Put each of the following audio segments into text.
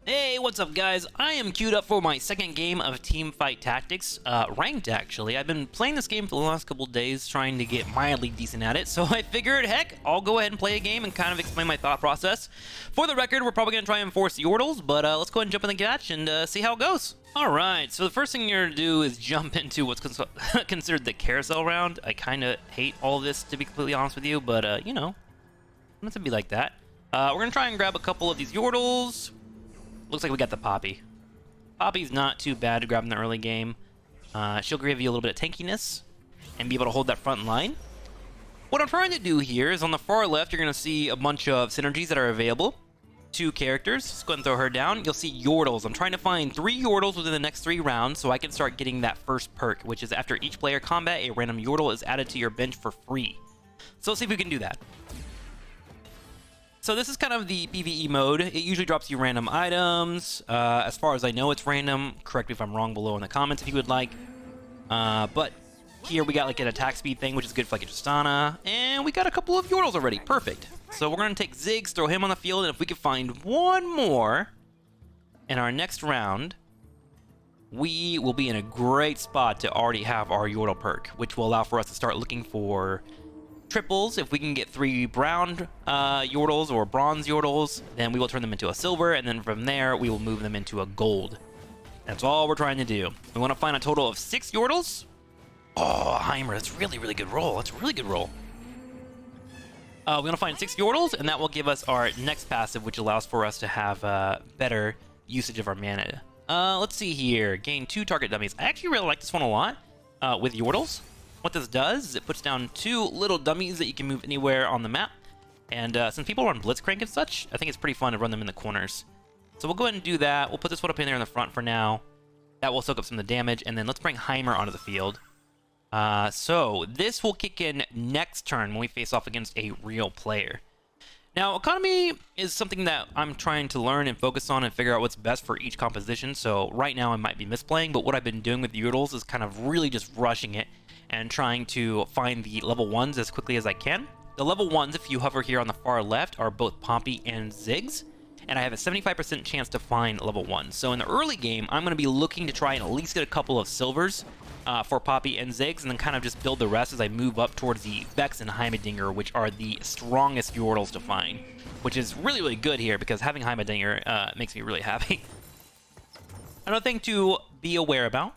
Hey, what's up guys? I am queued up for my second game of Teamfight Tactics, ranked actually. I've been playing this game for the last couple days trying to get mildly decent at it, so I figured, heck, I'll go ahead and play a game and kind of explain my thought process. For the record, we're probably going to try and force Yordles, but let's go ahead and jump in the match and see how it goes. Alright, so the first thing you're going to do is jump into what's considered the carousel round. I kind of hate all of this, to be completely honest with you, but, you know, it's to be like that. We're going to try and grab a couple of these Yordles. Looks like we got the Poppy. Poppy's not too bad to grab in the early game. She'll give you a little bit of tankiness and be able to hold that front line. What I'm trying to do here is on the far left, you're going to see a bunch of synergies that are available. 2 characters. Let's go ahead and throw her down. You'll see Yordles. I'm trying to find 3 Yordles within the next 3 rounds so I can start getting that first perk, which is after each player combat, a random Yordle is added to your bench for free. So let's see if we can do that. So this is kind of the PvE mode. It usually drops you random items. As far as I know, it's random. Correct me if I'm wrong below in the comments if you would like. But here we got like an attack speed thing, which is good for like a Tristana. And we got a couple of Yordles already. Perfect. So we're going to take Ziggs, throw him on the field, and if we can find one more in our next round, we will be in a great spot to already have our Yordle perk, which will allow for us to start looking for triples. If we can get 3 brown Yordles or bronze Yordles, then we will turn them into a silver, and then from there we will move them into a gold. That's all we're trying to do. We want to find a total of 6 Yordles. Oh, Heimer, that's really good roll. That's a really good roll. We're going to find 6 Yordles, and that will give us our next passive, which allows for us to have better usage of our mana. Let's see here. Gain 2 target dummies. I actually really like this one a lot with Yordles. What this does is it puts down 2 little dummies that you can move anywhere on the map. And since people run Blitzcrank and such, I think it's pretty fun to run them in the corners. So we'll go ahead and do that. We'll put this one up in there in the front for now. That will soak up some of the damage. And then let's bring Heimer onto the field. So this will kick in next turn when we face off against a real player. Now, economy is something that I'm trying to learn and focus on and figure out what's best for each composition. So right now I might be misplaying, but what I've been doing with Yordles is kind of really just rushing it and trying to find the level 1s as quickly as I can. The level 1s, if you hover here on the far left, are both Poppy and Ziggs, and I have a 75% chance to find level 1. So in the early game, I'm going to be looking to try and at least get a couple of silvers for Poppy and Ziggs, and then kind of just build the rest as I move up towards the Vex and Heimerdinger, which are the strongest Yordles to find, which is really good here because having Heimerdinger makes me really happy. Another thing to be aware about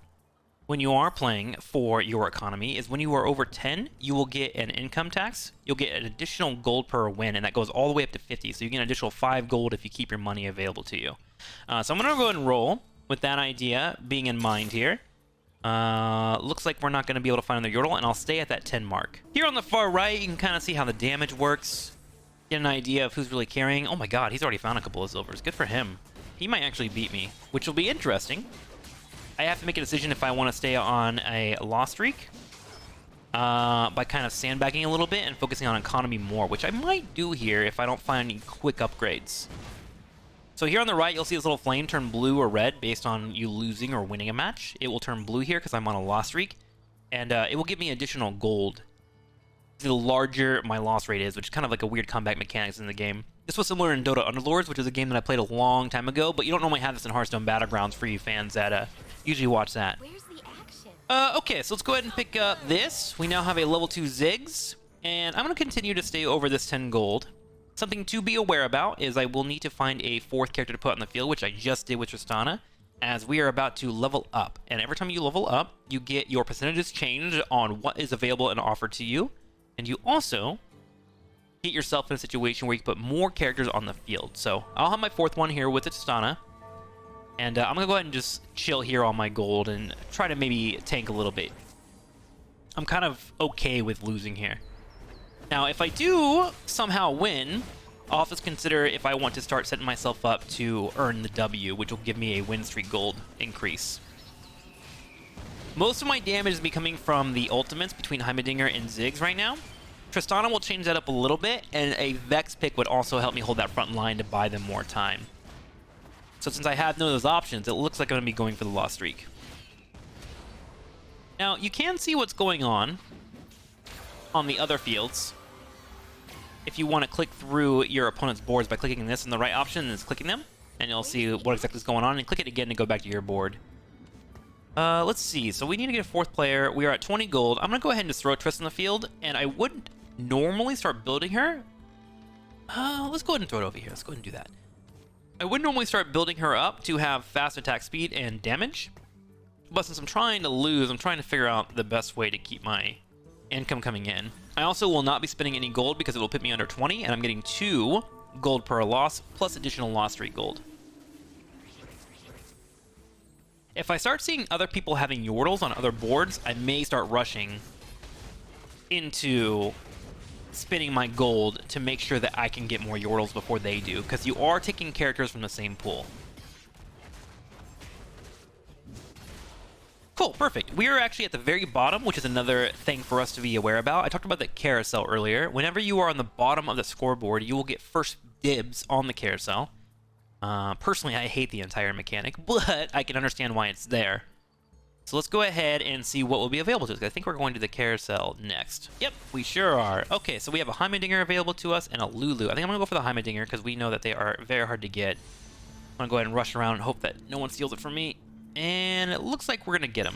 when you are playing for your economy is when you are over 10, you will get an income tax. You'll get an additional gold per win, and that goes all the way up to 50. So you get an additional 5 gold if you keep your money available to you. So I'm going to go ahead and roll with that idea being in mind here. Looks like we're not going to be able to find another Yordle, and I'll stay at that 10 mark. Here on the far right, you can kind of see how the damage works. Get an idea of who's really carrying. Oh my god, he's already found a couple of silvers. Good for him. He might actually beat me, which will be interesting. I have to make a decision if I want to stay on a loss streak by kind of sandbagging a little bit and focusing on economy more, which I might do here if I don't find any quick upgrades. So here on the right, you'll see this little flame turn blue or red based on you losing or winning a match. It will turn blue here because I'm on a loss streak, and it will give me additional gold the larger my loss rate is, which is kind of like a weird comeback mechanics in the game. This was similar in Dota Underlords, which is a game that I played a long time ago, but you don't normally have this in Hearthstone Battlegrounds for you fans that usually watch that. Where's the action? Okay, so let's go ahead and pick up this. We now have a level 2 Ziggs, and I'm going to continue to stay over this 10 gold. Something to be aware about is I will need to find a 4th character to put on the field, which I just did with Tristana, as we are about to level up. And every time you level up, you get your percentages changed on what is available and offered to you. And you also get yourself in a situation where you can put more characters on the field. So I'll have my 4th one here with the Tristana. And I'm going to go ahead and just chill here on my gold and try to maybe tank a little bit. I'm kind of okay with losing here. Now, if I do somehow win, I'll have to consider if I want to start setting myself up to earn the W, which will give me a win streak gold increase. Most of my damage is coming from the ultimates between Heimerdinger and Ziggs right now. Tristana will change that up a little bit, and a Vex pick would also help me hold that front line to buy them more time. So since I have none of those options, it looks like I'm going to be going for the loss streak. Now, you can see what's going on the other fields if you want to click through your opponent's boards by clicking this in the right option and just clicking them. and you'll see what exactly is going on, and click it again to go back to your board. Let's see. So we need to get a 4th player. We are at 20 gold. I'm going to go ahead and just throw Triss in the field, and I wouldn't normally start building her. Let's go ahead and throw it over here. Let's go ahead and do that. I wouldn't normally start building her up to have fast attack speed and damage, but since I'm trying to lose, I'm trying to figure out the best way to keep my income coming in. I also will not be spending any gold because it will put me under 20, and I'm getting 2 gold per loss, plus additional loss rate gold. If I start seeing other people having Yordles on other boards, I may start rushing into spending my gold to make sure that I can get more Yordles before they do, because you are taking characters from the same pool. Cool, perfect. We are actually at the very bottom, which is another thing for us to be aware about. I talked about the carousel earlier. Whenever you are on the bottom of the scoreboard, you will get first dibs on the carousel. Personally, I hate the entire mechanic, but I can understand why it's there. So let's go ahead and see what will be available to us. I think we're going to the carousel next. Yep, we sure are. Okay, so we have a Heimerdinger available to us and a Lulu. I think I'm going to go for the Heimerdinger because we know that they are very hard to get. I'm going to go ahead and rush around and hope that no one steals it from me. And it looks like we're going to get him.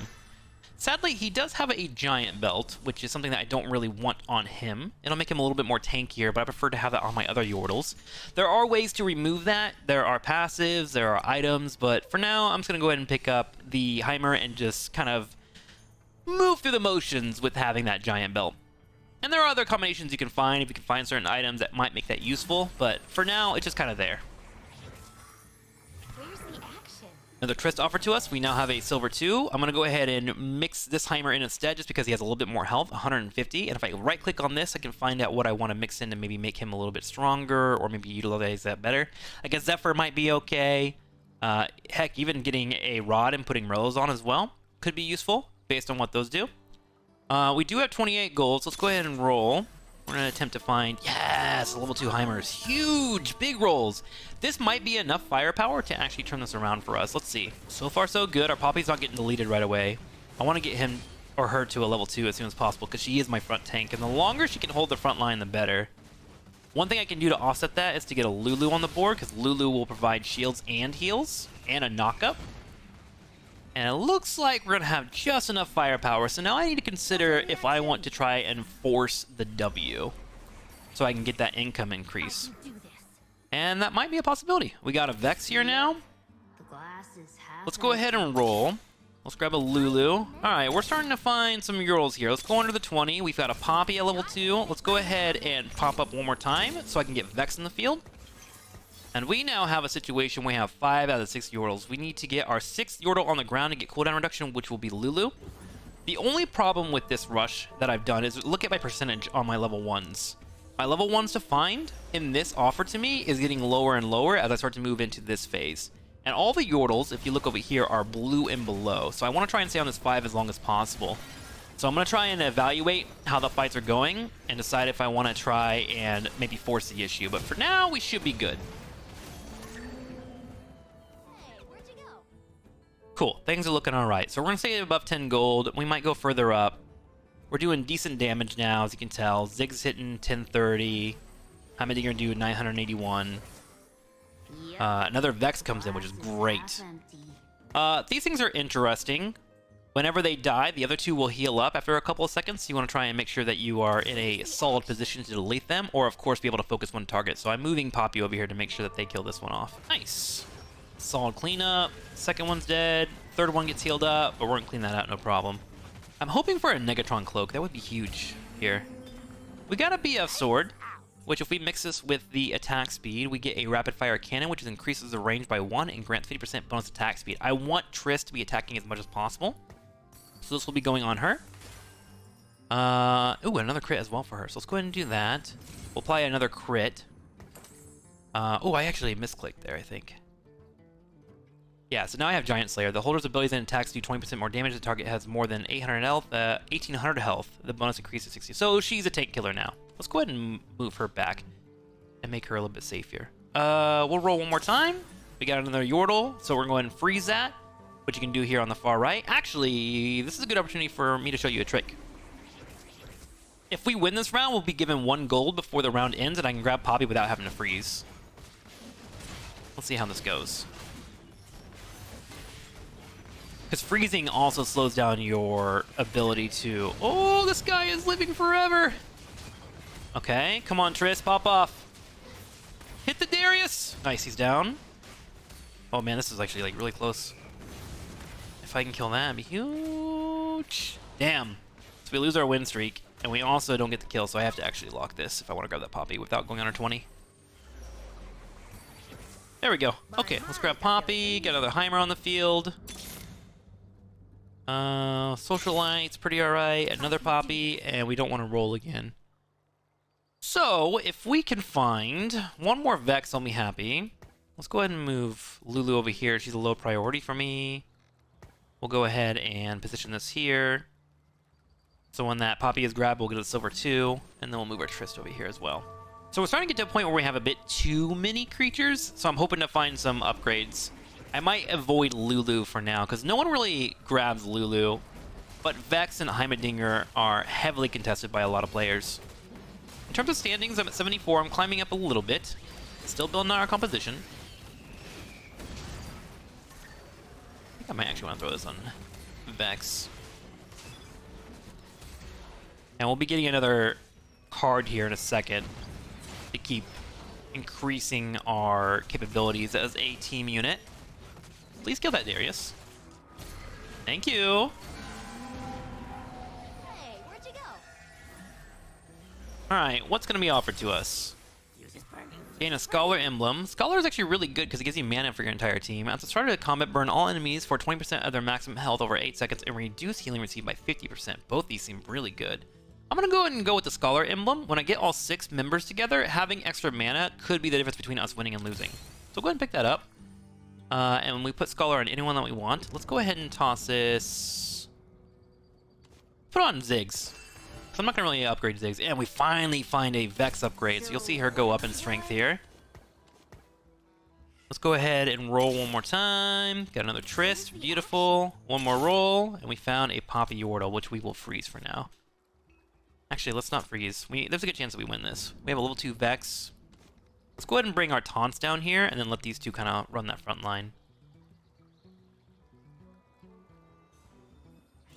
Sadly, he does have a giant belt, which is something that I don't really want on him. It'll make him a little bit more tankier, but I prefer to have that on my other Yordles. There are ways to remove that. There are passives, there are items, but for now, I'm just going to go ahead and pick up the Heimer and just kind of move through the motions with having that giant belt. And there are other combinations you can find if you can find certain items that might make that useful, but for now, it's just kind of there. Another Triss offered to us. We now have a silver 2. I'm going to go ahead and mix this Heimer in instead just because he has a little bit more health, 150. And if I right click on this, I can find out what I want to mix in to maybe make him a little bit stronger or maybe utilize that better. I guess Zephyr might be okay. Heck, even getting a rod and putting Rose on as well could be useful based on what those do. We do have 28 gold, so let's go ahead and roll. We're going to attempt to find, yes, level 2 Heimers. Huge, big rolls. This might be enough firepower to actually turn this around for us. Let's see. So far, so good. Our Poppy's not getting deleted right away. I want to get him or her to a level 2 as soon as possible because she is my front tank. And the longer she can hold the front line, the better. One thing I can do to offset that is to get a Lulu on the board because Lulu will provide shields and heals and a knockup. And it looks like we're going to have just enough firepower. So now I need to consider if I want to try and force the W so I can get that income increase. And that might be a possibility. We got a Vex here now. Let's go ahead and roll. Let's grab a Lulu. All right, we're starting to find some Yordles here. Let's go under the 20. We've got a Poppy at level 2. Let's go ahead and pop up one more time so I can get Vex in the field. And we now have a situation where we have 5 out of 6 Yordles. We need to get our 6th Yordle on the ground to get cooldown reduction, which will be Lulu. The only problem with this rush that I've done is look at my percentage on my level 1s. My level 1s to find in this offer to me is getting lower and lower as I start to move into this phase. And all the Yordles, if you look over here, are blue and below. So I want to try and stay on this 5 as long as possible. So I'm going to try and evaluate how the fights are going and decide if I want to try and maybe force the issue. But for now, we should be good. Cool, things are looking all right. So we're going to stay above 10 gold. We might go further up. We're doing decent damage now, as you can tell. Zig's hitting 1030. Heimerdinger do 981. Another Vex comes in, which is great. These things are interesting. Whenever they die, the other 2 will heal up after a couple of seconds. So you want to try and make sure that you are in a solid position to delete them, or of course be able to focus one target. So I'm moving Poppy over here to make sure that they kill this one off. Nice. Solid cleanup. Second one's dead. Third one gets healed up, but we're gonna clean that out, no problem. I'm hoping for a Negatron cloak. That would be huge here. We got a BF sword, which if we mix this with the attack speed, we get a rapid fire cannon, which increases the range by 1 and grants 50% bonus attack speed. I want Triss to be attacking as much as possible, so this will be going on her. Ooh, another crit as well for her. So let's go ahead and do that. We'll apply another crit. Oh, I actually misclicked there, I think. Yeah, so now I have Giant Slayer. The holder's abilities and attacks do 20% more damage. The target has more than 800 health, 1800 health. The bonus increases to 60. So she's a tank killer now. Let's go ahead and move her back and make her a little bit safer. We'll roll one more time. We got another Yordle, so we're going to freeze that, which you can do here on the far right. Actually, this is a good opportunity for me to show you a trick. If we win this round, we'll be given 1 gold before the round ends, and I can grab Poppy without having to freeze. Let's see how this goes. Because freezing also slows down your ability to... Oh, this guy is living forever! Okay, come on, Triss, pop off. Hit the Darius! Nice, he's down. Oh man, this is actually like really close. If I can kill that, it'd be huge. Damn. So we lose our win streak, and we also don't get the kill, so I have to actually lock this if I want to grab that Poppy without going under 20. There we go. Okay, let's grab Poppy, get another Heimer on the field. Socialite's pretty alright, another Poppy, and we don't want to roll again. So, if we can find one more Vex, I'll be happy. Let's go ahead and move Lulu over here. She's a low priority for me. We'll go ahead and position this here. So when that Poppy is grabbed, we'll get a silver 2, and then we'll move our Trist over here as well. So we're starting to get to a point where we have a bit too many creatures, so I'm hoping to find some upgrades. I might avoid Lulu for now, because no one really grabs Lulu, but Vex and Heimerdinger are heavily contested by a lot of players. In terms of standings, I'm at 74. I'm climbing up a little bit. Still building on our composition. I think I might actually want to throw this on Vex. And we'll be getting another card here in a second to keep increasing our capabilities as a team unit. Please kill that Darius. Thank you. Hey, where'd you go? Alright, what's going to be offered to us? Gain a Scholar Emblem. Scholar is actually really good because it gives you mana for your entire team. At the start of the combat, burn all enemies for 20% of their maximum health over 8 seconds and reduce healing received by 50%. Both these seem really good. I'm going to go ahead and go with the Scholar Emblem. When I get all 6 members together, having extra mana could be the difference between us winning and losing. So go ahead and pick that up. And when we put Scholar on anyone that we want, let's go ahead and toss this... Put on Ziggs. So I'm not going to really upgrade Ziggs. And we finally find a Vex upgrade, so you'll see her go up in strength here. Let's go ahead and roll one more time. Got another Trist. Beautiful. One more roll. And we found a Poppy Yordle, which we will freeze for now. Actually, let's not freeze. There's a good chance that we win this. We have a level 2 Vex. Let's go ahead and bring our taunts down here, and then let these two kind of run that front line.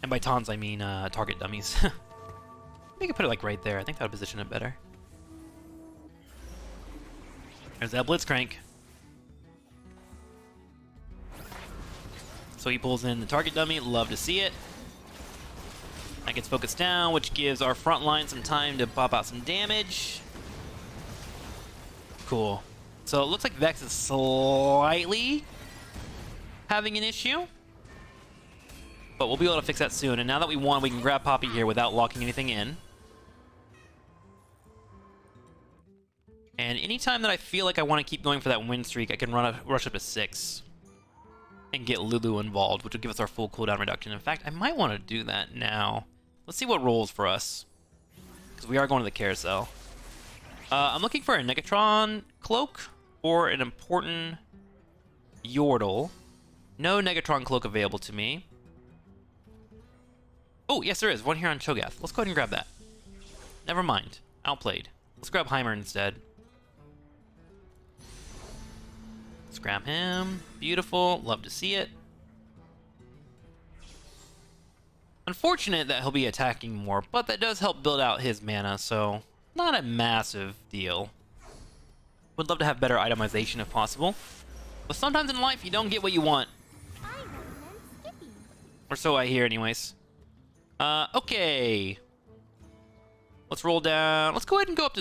And by taunts, I mean target dummies. We could put it like right there. I think that would position it better. There's that Blitzcrank. So he pulls in the target dummy. Love to see it. That gets focused down, which gives our front line some time to pop out some damage. Cool. So it looks like Vex is slightly having an issue. But we'll be able to fix that soon. And now that we won, we can grab Poppy here without locking anything in. And anytime that I feel like I want to keep going for that win streak, I can rush up to 6. And get Lulu involved, which will give us our full cooldown reduction. In fact, I might want to do that now. Let's see what rolls for us. Because we are going to the carousel. I'm looking for a Negatron cloak or an important Yordle. No Negatron cloak available to me. Oh, yes there is. One here on Cho'Gath. Let's go ahead and grab that. Never mind. Outplayed. Let's grab Heimer instead. Let's grab him. Beautiful. Love to see it. Unfortunate that he'll be attacking more, but that does help build out his mana, so not a massive deal. Would love to have better itemization if possible. But sometimes in life, you don't get what you want. Or so I hear anyways. Okay. Let's roll down. Let's go ahead and go up to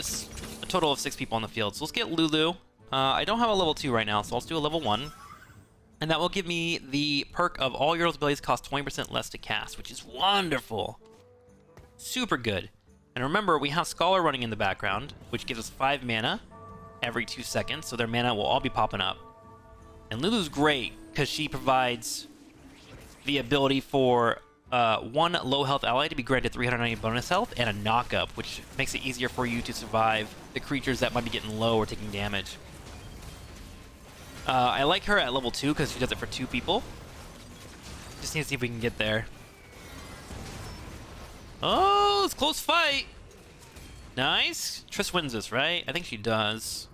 a total of 6 people on the field. So let's get Lulu. I don't have a level 2 right now, so let's do a level 1. And that will give me the perk of all Yordles abilities cost 20% less to cast, which is wonderful. Super good. And remember, we have Scholar running in the background, which gives us 5 mana every 2 seconds, so their mana will all be popping up. And Lulu's great, because she provides the ability for one low health ally to be granted 390 bonus health, and a knock-up, which makes it easier for you to survive the creatures that might be getting low or taking damage. I like her at level 2 because she does it for 2 people. Just need to see if we can get there. Oh, it's a close fight. Nice. Triss wins this, right? I think she does.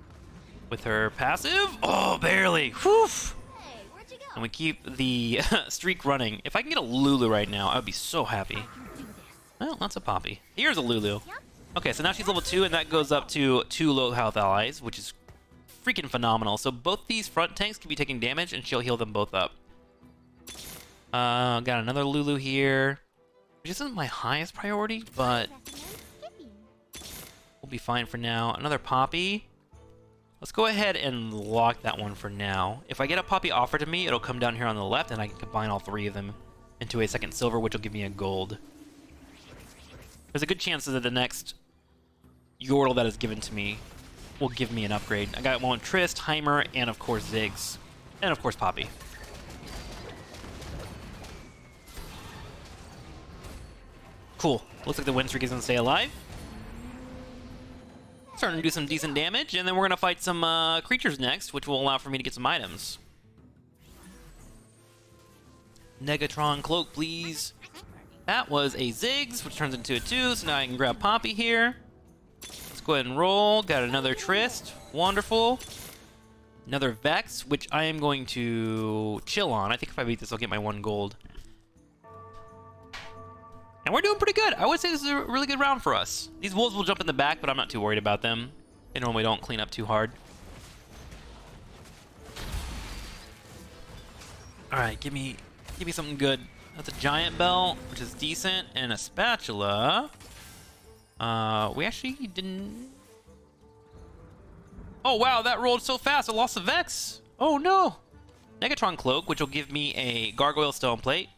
with her passive. Oh, barely. Whew. Hey, where'd you go? And we keep the streak running. If I can get a Lulu right now, I would be so happy. Well, that's a Poppy. Here's a Lulu. Okay, so now she's level 2, and that goes up to 2 low health allies, which is freaking phenomenal. So both these front tanks can be taking damage, and she'll heal them both up. Got another Lulu here, which isn't my highest priority, but we'll be fine for now. Another Poppy. Let's go ahead and lock that one for now. If I get a Poppy offered to me, it'll come down here on the left, and I can combine all 3 of them into a second silver, which will give me a gold. There's a good chance that the next Yordle that is given to me will give me an upgrade. I got one Trist, Heimer, and of course Ziggs. And of course Poppy. Cool. Looks like the win streak is going to stay alive. Starting to do some decent damage, and then we're going to fight some creatures next, which will allow for me to get some items. Negatron Cloak, please. That was a Ziggs, which turns into a 2, so now I can grab Poppy here. Let's go ahead and roll. Got another Trist. Wonderful. Another Vex, which I am going to chill on. I think if I beat this, I'll get my 1 gold. And we're doing pretty good. I would say this is a really good round for us. These wolves will jump in the back, but I'm not too worried about them. They normally don't clean up too hard. All right, give me something good. That's a giant belt, which is decent, and a spatula. We actually didn't... Oh, wow, that rolled so fast. I lost the Vex. Oh, no. Negatron Cloak, which will give me a Gargoyle Stone Plate.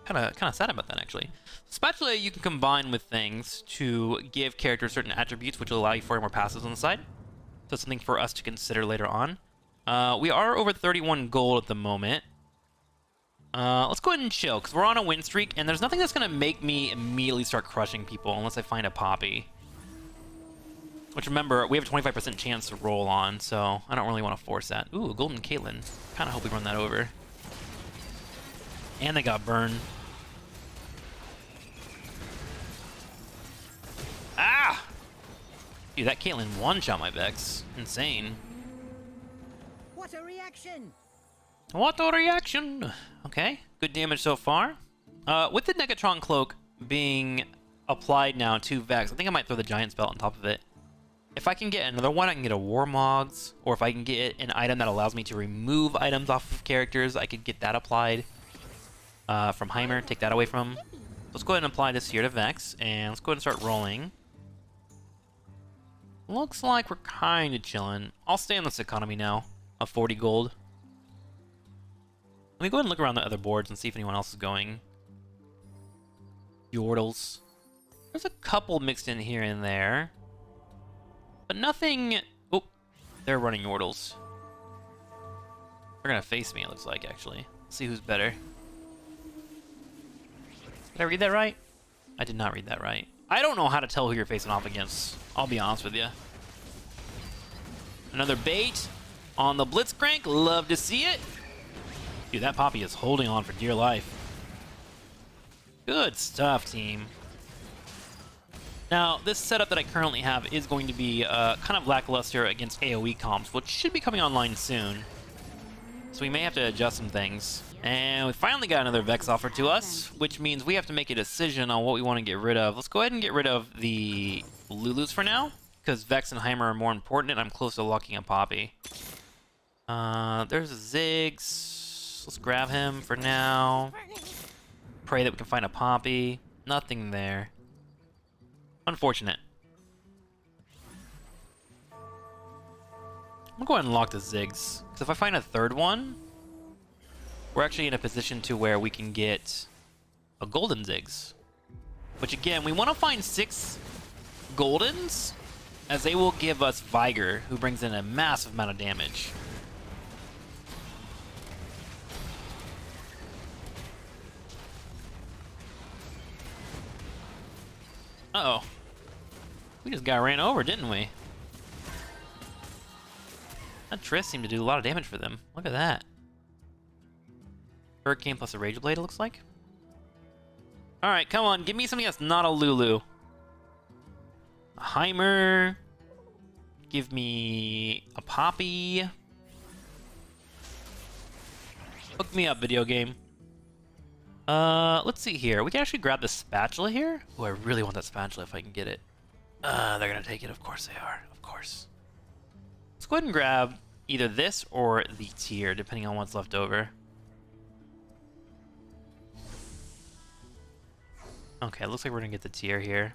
Kind of sad about that, actually. Spatula you can combine with things to give characters certain attributes, which will allow you 4 more passives on the side. So it's something for us to consider later on. We are over 31 gold at the moment. Let's go ahead and chill, because we're on a win streak, and there's nothing that's going to make me immediately start crushing people unless I find a Poppy. Which, remember, we have a 25% chance to roll on, so I don't really want to force that. Ooh, Golden Caitlyn. Kind of hope we run that over. And they got burned. Ah! Dude, that Caitlyn one-shot my Vex. Insane. What a reaction! What a reaction! Okay, good damage so far. With the Negatron Cloak being applied now to Vex, I think I might throw the Giant Spell on top of it. If I can get another one, I can get a Warmogs, or if I can get an item that allows me to remove items off of characters, I could get that applied from Heimer, take that away from him. Let's go ahead and apply this here to Vex, and let's go ahead and start rolling. Looks like we're kind of chilling. I'll stay on this economy now of 40 gold. Let me go ahead and look around the other boards and see if anyone else is going. Yordles. There's a couple mixed in here and there. But nothing... Oh, they're running Yordles. They're going to face me, it looks like, actually. Let's see who's better. Did I read that right? I did not read that right. I don't know how to tell who you're facing off against. I'll be honest with you. Another bait on the Blitzcrank. Love to see it. Dude, that Poppy is holding on for dear life. Good stuff, team. Now, this setup that I currently have is going to be kind of lackluster against AoE comps, which should be coming online soon. So we may have to adjust some things. And we finally got another Vex offered to us, which means we have to make a decision on what we want to get rid of. Let's go ahead and get rid of the Lulus for now, because Vex and Heimer are more important, and I'm close to locking a Poppy. There's a Ziggs. Let's grab him for now. Pray that we can find a Poppy. Nothing there. Unfortunate. I'm gonna go ahead and lock the Ziggs, because if I find a third one, we're actually in a position to where we can get a golden Ziggs. Which again, we want to find 6 goldens, as they will give us Vigor, who brings in a massive amount of damage. Uh-oh. We just got ran over, didn't we? That Triss seemed to do a lot of damage for them. Look at that. Hurricane plus a Rage Blade, it looks like. Alright, come on. Give me something that's not a Lulu. A Heimer. Give me a Poppy. Hook me up, video game. Let's see here. We can actually grab the spatula here. Oh, I really want that spatula if I can get it. They're gonna take it. Of course they are. Of course. Let's go ahead and grab either this or the tier, depending on what's left over. Okay, it looks like we're gonna get the tier here.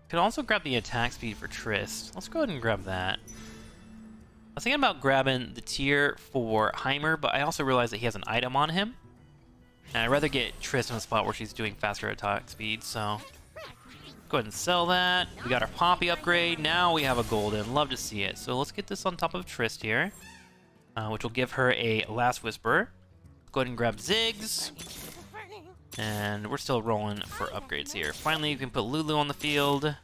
Could also grab the attack speed for Trist. Let's go ahead and grab that. I was thinking about grabbing the tier for Heimer, but I also realized that he has an item on him. And I'd rather get Trist in a spot where she's doing faster attack speed, so... Go ahead and sell that. We got our Poppy upgrade. Now we have a golden. Love to see it. So let's get this on top of Trist here, which will give her a Last Whisper. Go ahead and grab Ziggs. And we're still rolling for upgrades here. Finally, you can put Lulu on the field.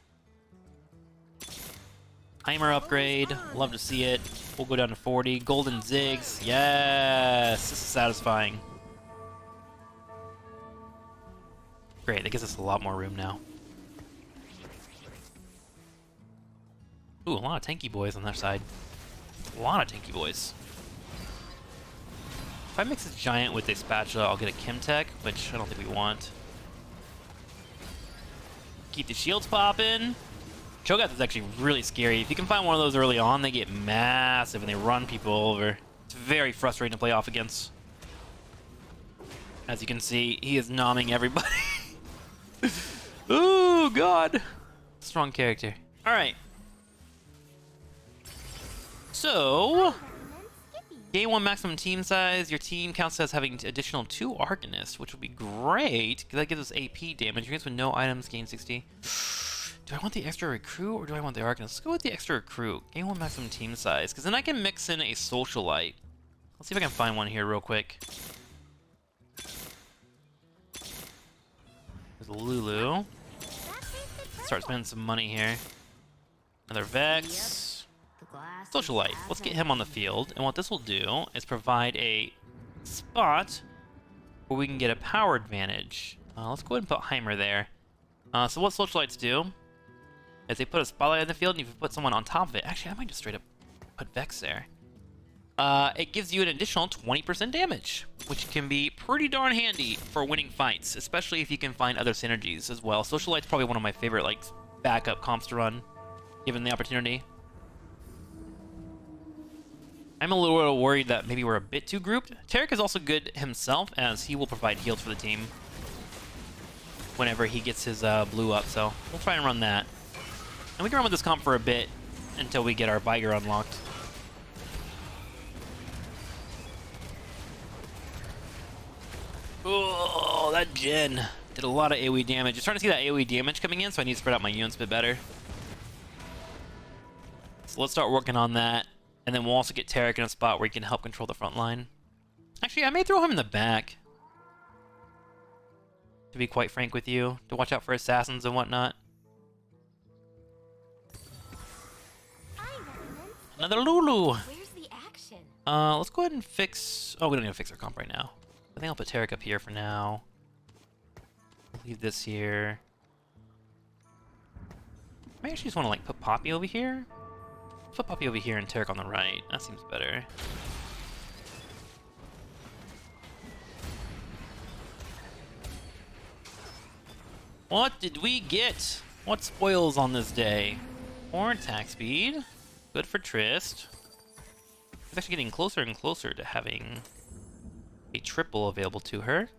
Heimer upgrade. Love to see it. We'll go down to 40. Golden Ziggs. Yes! This is satisfying. Great, that gives us a lot more room now. Ooh, a lot of tanky boys on their side. A lot of tanky boys. If I mix this giant with a spatula, I'll get a Chemtech, which I don't think we want. Keep the shields popping. Cho'Gath is actually really scary. If you can find one of those early on, they get massive and they run people over. It's very frustrating to play off against. As you can see, he is nomming everybody. Oh, God. Strong character. All right. So... Gain 1 maximum team size. Your team counts as having additional 2 Arcanists, which would be great, because that gives us AP damage. Units with no items gain 60. Do I want the extra recruit, or do I want the Arcanist? Let's go with the extra recruit. Gain 1 maximum team size, because then I can mix in a Socialite. Let's see if I can find one here real quick. There's Lulu. Start spending some money here. Another Vex. Socialite. Let's get him on the field, and what this will do is provide a spot where we can get a power advantage. Let's go ahead and put Heimer there. So what Socialites do is they put a spotlight in the field, and if you put someone on top of it, actually I might just straight up put Vex there. It gives you an additional 20% damage, which can be pretty darn handy for winning fights, especially if you can find other synergies as well. Socialite's probably one of my favorite like backup comps to run, given the opportunity. I'm a little worried that maybe we're a bit too grouped. Taric is also good himself, as he will provide heals for the team whenever he gets his blue up, so we'll try and run that. And we can run with this comp for a bit until we get our Viger unlocked. Oh, that Jhin did a lot of AoE damage. I'm starting to see that AoE damage coming in, so I need to spread out my units a bit better. So let's start working on that. And then we'll also get Taric in a spot where he can help control the front line. Actually, I may throw him in the back, to be quite frank with you, to watch out for assassins and whatnot. Another Lulu! Where's the action? Let's go ahead and fix... Oh, we don't need to fix our comp right now. I think I'll put Taric up here for now. Leave this here. I actually just want to like put Poppy over here. Put Poppy over here and Taric on the right. That seems better. What did we get? What spoils on this day? More attack speed. Good for Trist. It's actually getting closer and closer to having a triple available to her.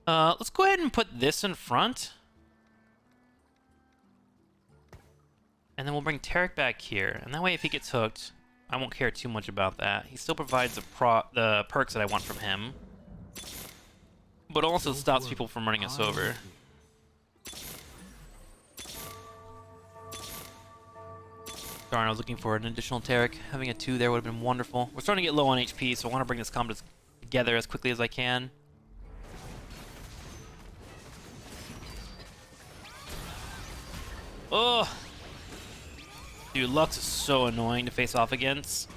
Let's go ahead and put this in front. And then we'll bring Taric back here. And that way if he gets hooked, I won't care too much about that. He still provides the perks that I want from him, but also stops people from running us over. Darn, I was looking for an additional Taric. Having a 2 there would have been wonderful. We're starting to get low on HP, so I want to bring this combo together as quickly as I can. Oh! Dude, Lux is so annoying to face off against.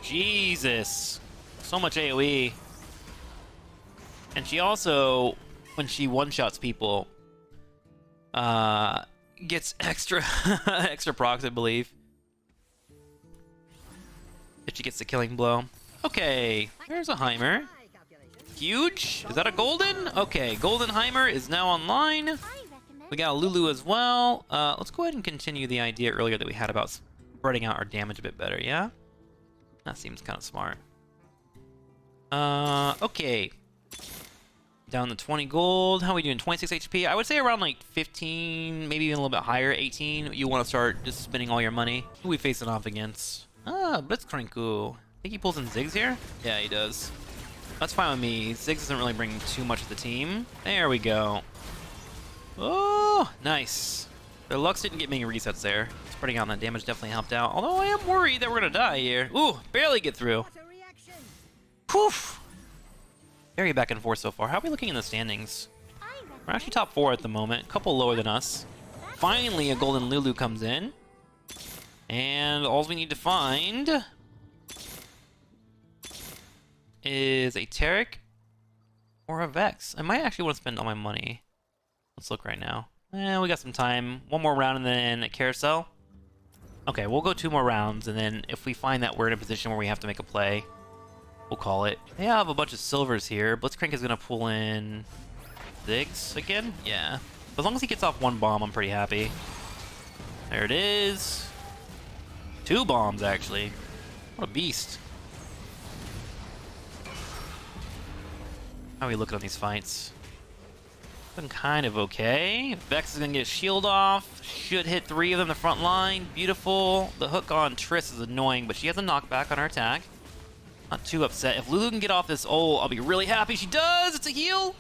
Jesus. So much AoE. And she also, when she one-shots people, gets extra extra procs, I believe. If she gets the killing blow. Okay, there's a Heimer. Huge. Is that a golden? Okay, golden Heimer is now online. We got a Lulu as well. Let's go ahead and continue the idea earlier that we had about spreading out our damage a bit better, yeah? That seems kind of smart. Okay. Down to 20 gold. How are we doing? 26 HP? I would say around like 15, maybe even a little bit higher, 18. You want to start just spending all your money. Who are we facing off against? Ah, Blitzcrank. I think he pulls in Ziggs here? Yeah, he does. That's fine with me. Ziggs doesn't really bring too much to the team. There we go. Oh, nice. Their Lux didn't get many resets there. Spreading out that damage definitely helped out. Although I am worried that we're going to die here. Ooh, barely get through. Poof. Very back and forth so far. How are we looking in the standings? We're actually top 4 at the moment. A couple lower than us. Finally, a golden Lulu comes in. And all we need to find is a Taric or a Vex. I might actually want to spend all my money. Let's look right now. We got some time. One more round and then a carousel. Okay, we'll go 2 more rounds, and then if we find that we're in a position where we have to make a play, we'll call it. They have a bunch of silvers here. Blitzcrank is going to pull in Ziggs again? Yeah. As long as he gets off 1 bomb, I'm pretty happy. There it is. 2 bombs, actually. What a beast. How are we looking on these fights? Looking kind of okay. Vex is going to get a shield off. Should hit 3 of them in the front line. Beautiful. The hook on Triss is annoying, but she has a knockback on her attack. Not too upset. If Lulu can get off this ult, I'll be really happy. She does! It's a heal!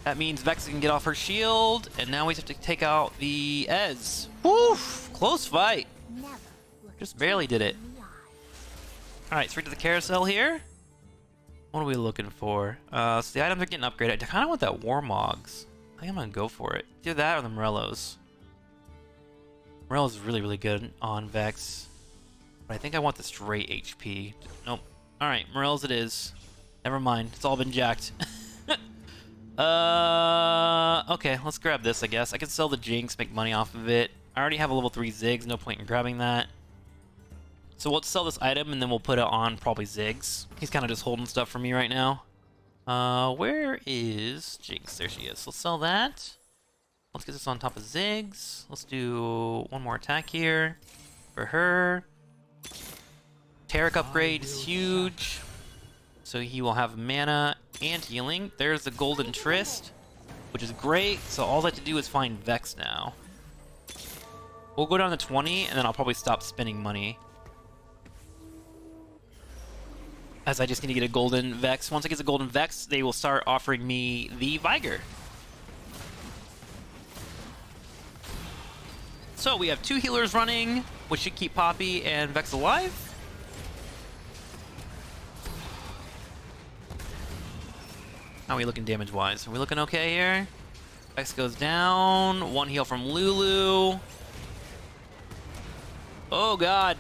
That means Vex can get off her shield, and now we have to take out the Ez. Woof! Close fight. Just barely did it. Alright, straight to the carousel here. What are we looking for? So the items are getting upgraded. I kind of want that Warmogs. I think I'm going to go for it. Either that or the Morellos. Morello's is really, really good on Vex. But I think I want the straight HP. Nope. Alright, Morellos it is. Never mind. It's all been jacked. Okay, let's grab this, I guess. I can sell the Jinx, make money off of it. I already have a level 3 Ziggs. No point in grabbing that. So we'll sell this item, and then we'll put it on probably Ziggs. He's kind of just holding stuff for me right now. Where is Jinx? There she is. Let's sell that. Let's get this on top of Ziggs. Let's do 1 more attack here for her. Taric upgrade is huge. So he will have mana and healing. There's the golden Trist, which is great. So all I have to do is find Vex now. We'll go down to 20, and then I'll probably stop spending money, as I just need to get a golden Vex. Once I get a golden Vex, they will start offering me the Vigor. So we have 2 healers running, which should keep Poppy and Vex alive. How are we looking damage-wise? Are we looking okay here? Vex goes down. 1 heal from Lulu. Oh, God.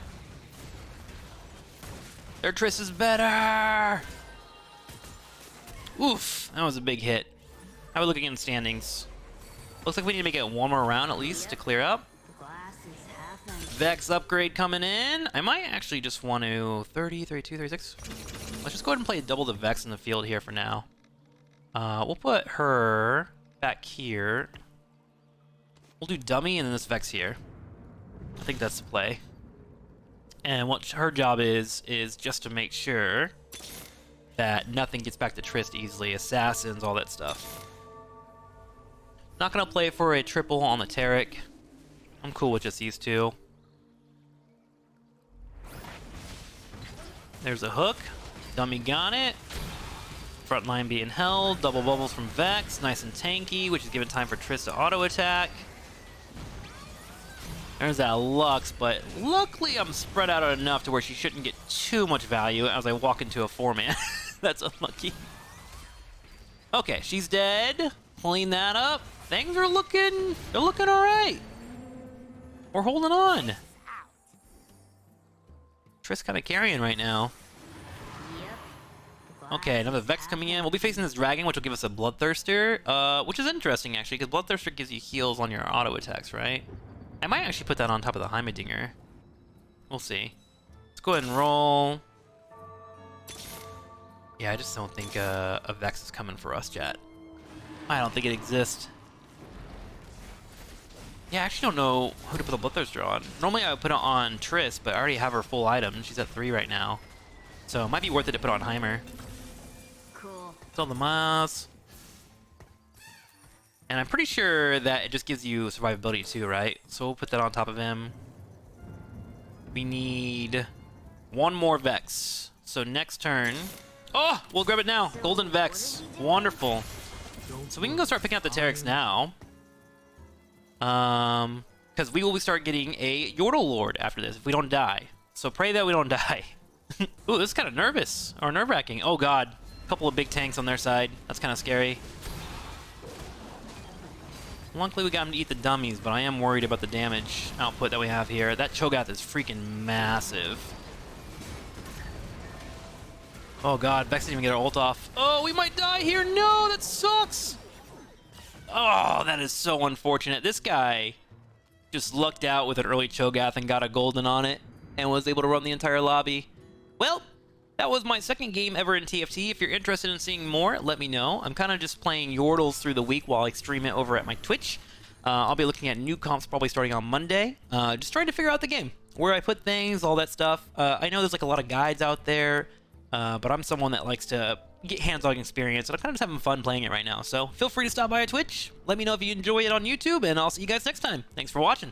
Their Triss is better! Oof, that was a big hit. How are we looking in standings? Looks like we need to make it 1 more round at least to clear up. Vex upgrade coming in. I might actually just want to 30, 32, 36. Let's just go ahead and play double the Vex in the field here for now. We'll put her back here. We'll do dummy and then this Vex here. I think that's the play. And what her job is just to make sure that nothing gets back to Trist easily. Assassins, all that stuff. Not going to play for a triple on the Taric. I'm cool with just these 2. There's a hook. Dummy got it. Front line being held. Double bubbles from Vex. Nice and tanky, which is giving time for Trist to auto-attack. There's that Lux, but luckily I'm spread out enough to where she shouldn't get too much value as I walk into a 4-man. That's unlucky. Okay, she's dead. Clean that up. Things are looking, they're looking all right. We're holding on. Triss kind of carrying right now. Okay, another Vex coming in. We'll be facing this dragon, which will give us a Bloodthirster, which is interesting, actually, because Bloodthirster gives you heals on your auto attacks, right? I might actually put that on top of the Heimerdinger. We'll see. Let's go ahead and roll. Yeah, I just don't think a Vex is coming for us, chat. I don't think it exists. Yeah, I actually don't know who to put the Bloodthirster on. Normally I would put it on Triss, but I already have her full item. She's at 3 right now. So it might be worth it to put on Heimer. Cool. Sell the mouse. And I'm pretty sure that it just gives you survivability too, right? So we'll put that on top of him. We need one more Vex. So next turn... Oh! We'll grab it now. Golden Vex. Wonderful. So we can go start picking up the Teryx now. Because we will start getting a Yordle Lord after this if we don't die. So pray that we don't die. Ooh, this is kind of nervous. Or nerve-wracking. Oh god. A couple of big tanks on their side. That's kind of scary. Luckily we got him to eat the dummies, but I am worried about the damage output that we have here. That Cho'Gath is freaking massive. Oh god, Vex didn't even get her ult off. Oh, we might die here. No, that sucks. Oh, that is so unfortunate. This guy just lucked out with an early Cho'Gath and got a golden on it and was able to run the entire lobby. Well, that was my second game ever in TFT. If you're interested in seeing more, let me know. I'm kind of just playing Yordles through the week while I stream it over at my Twitch. I'll be looking at new comps probably starting on Monday. Just trying to figure out the game, where I put things, all that stuff. I know there's like a lot of guides out there, but I'm someone that likes to get hands-on experience, and I'm kind of just having fun playing it right now. So feel free to stop by at Twitch. Let me know if you enjoy it on YouTube, and I'll see you guys next time. Thanks for watching.